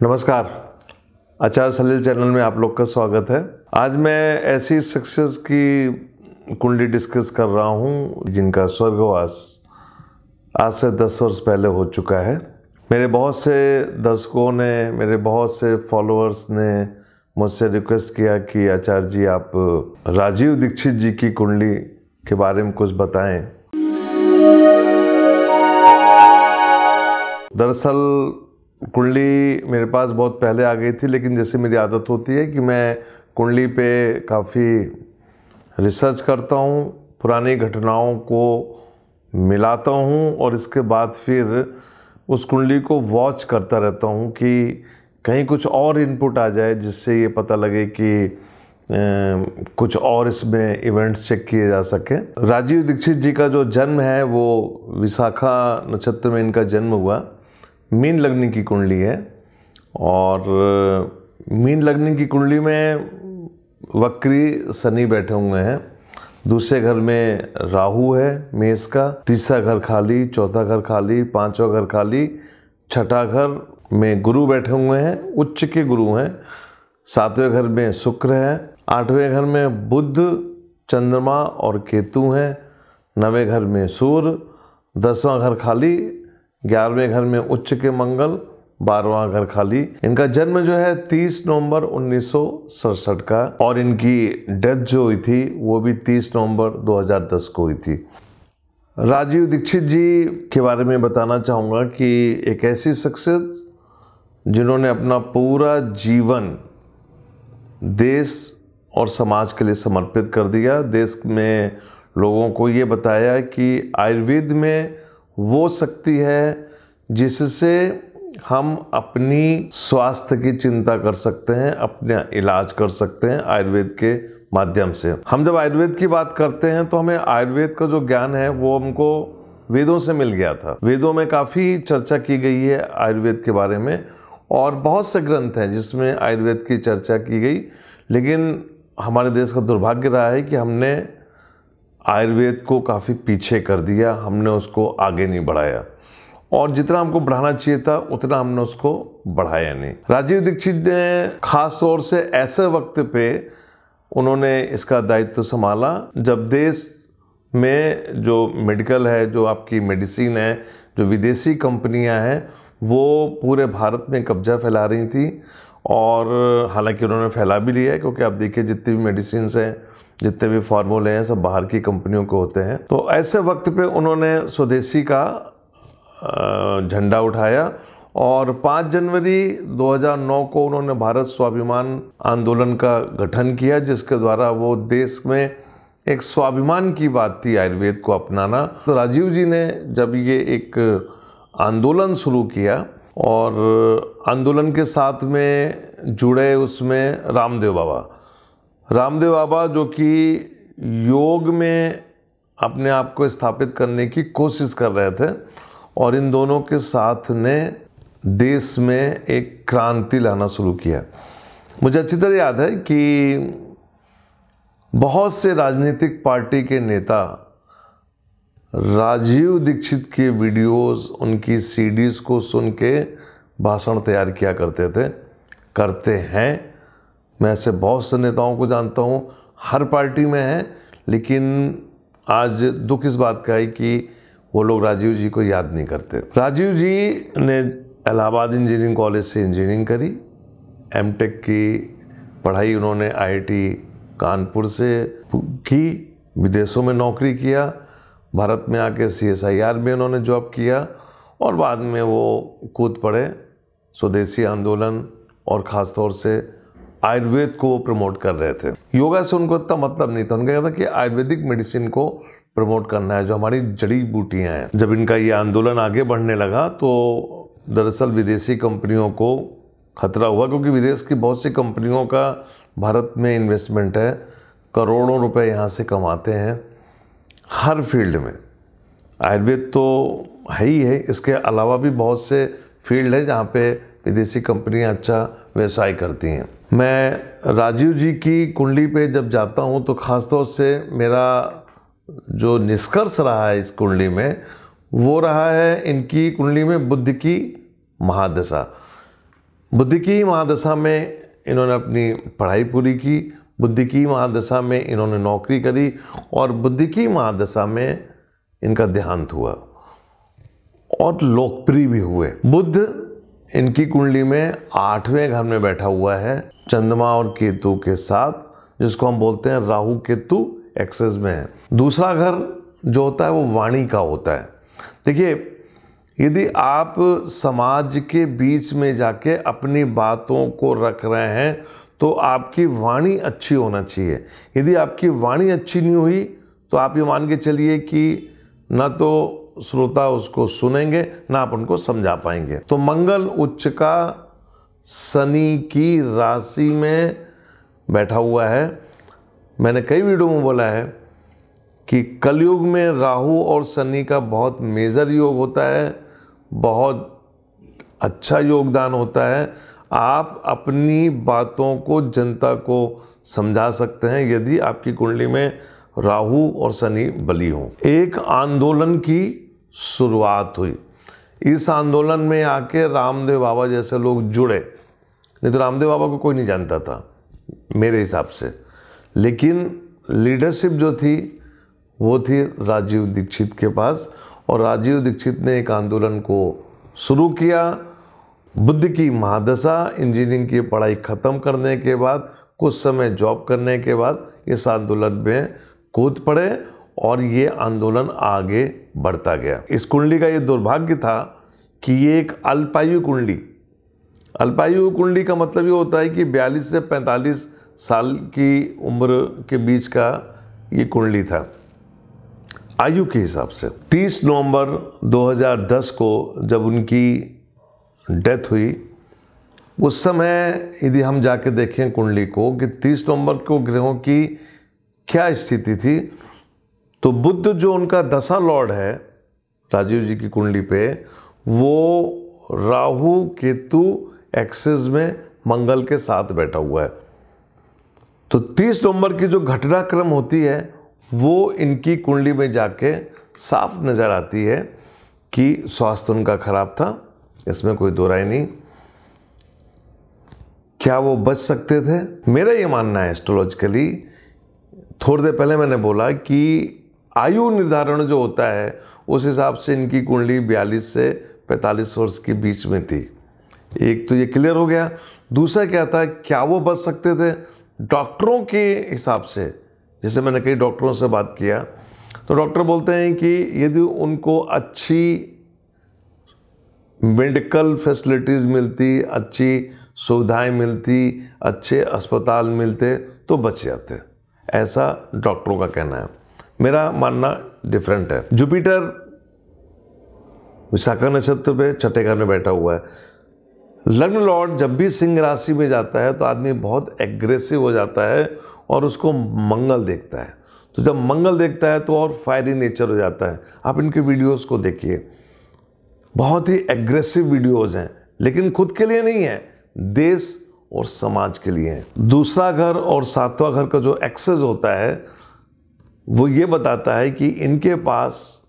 नमस्कार, आचार्य सलील चैनल में आप लोग का स्वागत है। आज मैं ऐसी सक्सेस की कुंडली डिस्कस कर रहा हूं जिनका स्वर्गवास आज से 10 वर्ष पहले हो चुका है। मेरे बहुत से दर्शकों ने, मेरे बहुत से फॉलोअर्स ने मुझसे रिक्वेस्ट किया कि आचार्य जी आप राजीव दीक्षित जी की कुंडली के बारे में कुछ बताएं। दरअसल कुंडली मेरे पास बहुत पहले आ गई थी, लेकिन जैसे मेरी आदत होती है कि मैं कुंडली पे काफ़ी रिसर्च करता हूँ, पुरानी घटनाओं को मिलाता हूँ और इसके बाद फिर उस कुंडली को वॉच करता रहता हूँ कि कहीं कुछ और इनपुट आ जाए जिससे ये पता लगे कि कुछ और इसमें इवेंट्स चेक किए जा सके। राजीव दीक्षित जी का जो जन्म है वो विशाखा नक्षत्र में इनका जन्म हुआ। मीन लग्न की कुंडली है और मीन लग्न की कुंडली में वक्री शनि बैठे हुए हैं। दूसरे घर में राहु है मेष का, तीसरा घर खाली, चौथा घर खाली, पांचवा घर खाली, छठा घर में गुरु बैठे हुए हैं, उच्च के गुरु हैं। सातवें घर में शुक्र है, आठवें घर में बुध, चंद्रमा और केतु हैं, नवें घर में सूर्य, 10वां घर खाली, 11वें घर में उच्च के मंगल, 12वां घर खाली। इनका जन्म जो है 30 नवंबर 1967 का और इनकी डेथ जो हुई थी वो भी 30 नवंबर 2010 को हुई थी। राजीव दीक्षित जी के बारे में बताना चाहूँगा कि एक ऐसी शख्सियत जिन्होंने अपना पूरा जीवन देश और समाज के लिए समर्पित कर दिया। देश में लोगों को ये बताया कि आयुर्वेद में वो शक्ति है जिससे हम अपनी स्वास्थ्य की चिंता कर सकते हैं, अपना इलाज कर सकते हैं आयुर्वेद के माध्यम से। हम जब आयुर्वेद की बात करते हैं तो हमें आयुर्वेद का जो ज्ञान है वो हमको वेदों से मिल गया था। वेदों में काफ़ी चर्चा की गई है आयुर्वेद के बारे में और बहुत से ग्रंथ हैं जिसमें आयुर्वेद की चर्चा की गई, लेकिन हमारे देश का दुर्भाग्य रहा है कि हमने आयुर्वेद को काफ़ी पीछे कर दिया, हमने उसको आगे नहीं बढ़ाया और जितना हमको बढ़ाना चाहिए था उतना हमने उसको बढ़ाया नहीं। राजीव दीक्षित ने खास तौर से ऐसे वक्त पे उन्होंने इसका दायित्व संभाला जब देश में जो मेडिकल है, जो आपकी मेडिसिन है, जो विदेशी कंपनियां हैं वो पूरे भारत में कब्जा फैला रही थी और हालांकि उन्होंने फैला भी लिया है, क्योंकि आप देखिए जितनी भी मेडिसिन हैं, जितने भी फार्मूले हैं सब बाहर की कंपनियों के होते हैं। तो ऐसे वक्त पे उन्होंने स्वदेशी का झंडा उठाया और 5 जनवरी 2009 को उन्होंने भारत स्वाभिमान आंदोलन का गठन किया, जिसके द्वारा वो देश में एक स्वाभिमान की बात थी आयुर्वेद को अपनाना। तो राजीव जी ने जब ये एक आंदोलन शुरू किया और आंदोलन के साथ में जुड़े उसमें रामदेव बाबा जो कि योग में अपने आप को स्थापित करने की कोशिश कर रहे थे और इन दोनों के साथ ने देश में एक क्रांति लाना शुरू किया। मुझे अच्छी तरह याद है कि बहुत से राजनीतिक पार्टी के नेता राजीव दीक्षित के वीडियोस, उनकी सीडीज को सुन के भाषण तैयार किया करते थे, करते हैं। मैं ऐसे बहुत से नेताओं को जानता हूँ, हर पार्टी में है, लेकिन आज दुख इस बात का है कि वो लोग राजीव जी को याद नहीं करते। राजीव जी ने इलाहाबाद इंजीनियरिंग कॉलेज से इंजीनियरिंग करी, एमटेक की पढ़ाई उन्होंने आईआईटी कानपुर से की, विदेशों में नौकरी किया, भारत में आके CSIR में उन्होंने जॉब किया और बाद में वो कूद पड़े स्वदेशी आंदोलन और ख़ास तौर से आयुर्वेद को प्रमोट कर रहे थे। योगा से उनको इतना मतलब नहीं था, उनका कहता कि आयुर्वेदिक मेडिसिन को प्रमोट करना है, जो हमारी जड़ी बूटियाँ हैं। जब इनका ये आंदोलन आगे बढ़ने लगा तो दरअसल विदेशी कंपनियों को खतरा हुआ, क्योंकि विदेश की बहुत सी कंपनियों का भारत में इन्वेस्टमेंट है, करोड़ों रुपए यहाँ से कमाते हैं हर फील्ड में। आयुर्वेद तो है ही है, इसके अलावा भी बहुत से फील्ड है जहाँ पे विदेशी कंपनियाँ अच्छा व्यवसाय करती हैं। मैं राजीव जी की कुंडली पे जब जाता हूँ तो ख़ास तौर से मेरा जो निष्कर्ष रहा है इस कुंडली में वो रहा है, इनकी कुंडली में बुध की महादशा। बुद्धि की महादशा में इन्होंने अपनी पढ़ाई पूरी की, बुद्धि की महादशा में इन्होंने नौकरी करी और बुद्धि की महादशा में इनका देहांत हुआ और लोकप्रिय भी हुए। बुध इनकी कुंडली में 8वें घर में बैठा हुआ है चंद्रमा और केतु के साथ, जिसको हम बोलते हैं राहु केतु एक्सेस में है। दूसरा घर जो होता है वो वाणी का होता है। देखिए, यदि आप समाज के बीच में जाके अपनी बातों को रख रहे हैं तो आपकी वाणी अच्छी होना चाहिए। यदि आपकी वाणी अच्छी नहीं हुई तो आप ये मान के चलिए कि ना तो श्रोता उसको सुनेंगे ना आप उनको समझा पाएंगे। तो मंगल उच्च का शनि की राशि में बैठा हुआ है। मैंने कई वीडियो में बोला है कि कलयुग में राहु और शनि का बहुत मेजर योग होता है, बहुत अच्छा योगदान होता है। आप अपनी बातों को जनता को समझा सकते हैं यदि आपकी कुंडली में राहु और शनि बली हों। एक आंदोलन की शुरुआत हुई। इस आंदोलन में आके रामदेव बाबा जैसे लोग जुड़े। नहीं तो रामदेव बाबा को कोई नहीं जानता था मेरे हिसाब से, लेकिन लीडरशिप जो थी वो थी राजीव दीक्षित के पास, और राजीव दीक्षित ने एक आंदोलन को शुरू किया। बुद्ध की महादशा, इंजीनियरिंग की पढ़ाई ख़त्म करने के बाद कुछ समय जॉब करने के बाद इस आंदोलन में कूद पड़े और ये आंदोलन आगे बढ़ता गया। इस कुंडली का ये दुर्भाग्य था कि ये एक अल्पायु कुंडली, अल्पायु कुंडली का मतलब ये होता है कि 42 से 45 साल की उम्र के बीच का ये कुंडली था आयु के हिसाब से। 30 नवंबर 2010 को जब उनकी डेथ हुई, उस समय यदि हम जाके देखें कुंडली को कि 30 नवंबर को ग्रहों की क्या स्थिति थी, तो बुध जो उनका दशा लॉर्ड है राजीव जी की कुंडली पे, वो राहु केतु एक्सिस में मंगल के साथ बैठा हुआ है। तो 30 नवंबर की जो घटनाक्रम होती है वो इनकी कुंडली में जाके साफ नज़र आती है कि स्वास्थ्य उनका खराब था, इसमें कोई दो राय नहीं। क्या वो बच सकते थे? मेरा ये मानना है एस्ट्रोलॉजिकली, थोड़ी देर पहले मैंने बोला कि आयु निर्धारण जो होता है उस हिसाब से इनकी कुंडली 42 से 45 वर्ष के बीच में थी। एक तो ये क्लियर हो गया। दूसरा क्या था, क्या वो बच सकते थे? डॉक्टरों के हिसाब से, जैसे मैंने कई डॉक्टरों से बात किया तो डॉक्टर बोलते हैं कि यदि उनको अच्छी मेडिकल फैसिलिटीज़ मिलती, अच्छी सुविधाएं मिलती, अच्छे अस्पताल मिलते तो बच जाते, ऐसा डॉक्टरों का कहना है। मेरा मानना डिफरेंट है। जुपिटर विशाखा नक्षत्र पे छठे घर में बैठा हुआ है। लग्न लॉर्ड जब भी सिंह राशि में जाता है तो आदमी बहुत एग्रेसिव हो जाता है और उसको मंगल देखता है। तो जब मंगल देखता है तो और फायरी नेचर हो जाता है। आप इनके वीडियोस को देखिए, बहुत ही एग्रेसिव वीडियोस हैं, लेकिन खुद के लिए नहीं है, देश और समाज के लिए है। दूसरा घर और सातवां घर का जो एक्सेस होता है वो ये बताता है कि इनके पास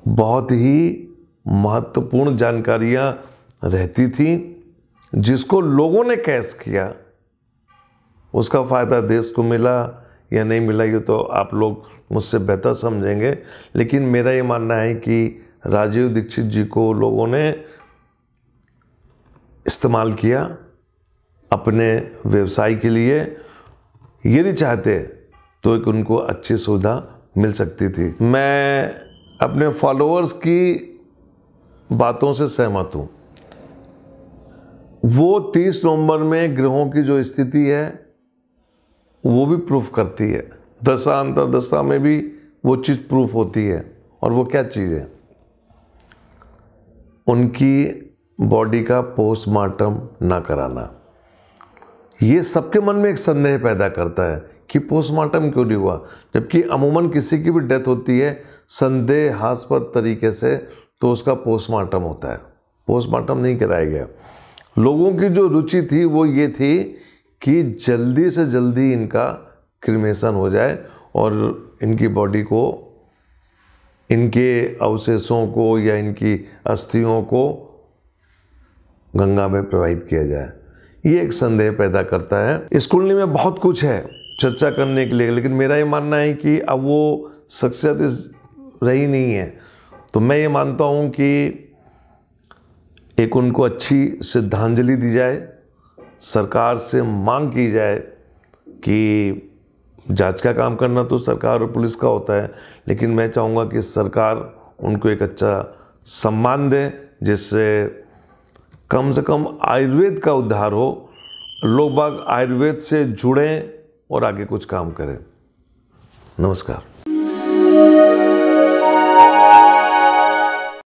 बहुत ही महत्वपूर्ण जानकारियां रहती थी, जिसको लोगों ने कैश किया, उसका फ़ायदा देश को मिला या नहीं मिला ये तो आप लोग मुझसे बेहतर समझेंगे। लेकिन मेरा ये मानना है कि राजीव दीक्षित जी को लोगों ने इस्तेमाल किया अपने व्यवसाय के लिए। यदि चाहते तो एक उनको अच्छी सुविधा मिल सकती थी। मैं अपने फॉलोअर्स की बातों से सहमत हूँ। वो 30 नवंबर में ग्रहों की जो स्थिति है वो भी प्रूफ करती है, दशा अंतरदशा में भी वो चीज़ प्रूफ होती है। और वो क्या चीज़ है? उनकी बॉडी का पोस्टमार्टम ना कराना। ये सबके मन में एक संदेह पैदा करता है कि पोस्टमार्टम क्यों नहीं हुआ, जबकि अमूमन किसी की भी डेथ होती है संदेहास्पद तरीके से तो उसका पोस्टमार्टम होता है। पोस्टमार्टम नहीं कराया गया। लोगों की जो रुचि थी वो ये थी कि जल्दी से जल्दी इनका क्रिमेशन हो जाए और इनकी बॉडी को, इनके अवशेषों को या इनकी अस्थियों को गंगा में प्रवाहित किया जाए। ये एक संदेह पैदा करता है। इस कुंडली में बहुत कुछ है चर्चा करने के लिए, लेकिन मेरा ये मानना है कि अब वो शख्सियत रही नहीं है। तो मैं ये मानता हूँ कि एक उनको अच्छी श्रद्धांजलि दी जाए, सरकार से मांग की जाए कि जांच का काम करना तो सरकार और पुलिस का होता है, लेकिन मैं चाहूँगा कि सरकार उनको एक अच्छा सम्मान दे, जिससे कम से कम आयुर्वेद का उद्धार हो, लोग बाग आयुर्वेद से जुड़ें और आगे कुछ काम करें। नमस्कार।